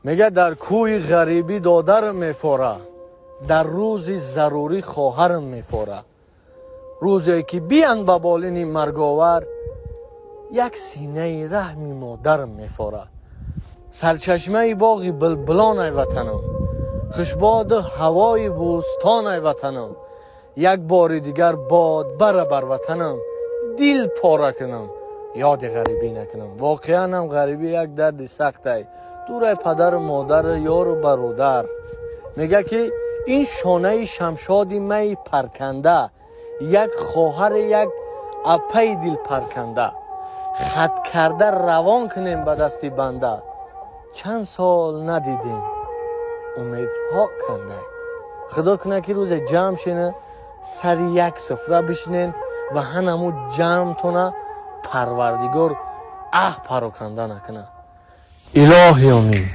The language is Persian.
میگه در کوی غریبی دادرم میفوره، در روز ضروری خواهرم میفوره. روزی که بیان به بالین مرگاور، یک سینه رحمی مادرم میفوره. سرچشمه باغی بلبلان ای وطنم، خوشباد هوای بوستان ای وطنم. یک بار دیگر باد بر وطنم، دل پاره کنم یاد غریبی نکنم. واقعا هم غریبی یک درد سخت ای، دور پدر و مادر یار و برادر. میگه که این شانه شمشادی می پرکنده، یک خواهر یک اپی دل پرکنده. خط کرده روان کنیم به دستی بنده، چند سال ندیدیم امیدها کنده. خدا کنه که روز جمع شینه سر یک سفره بشینین و هنمو جمع تونه پروردگار پراکنده نکنه. الهی آمین.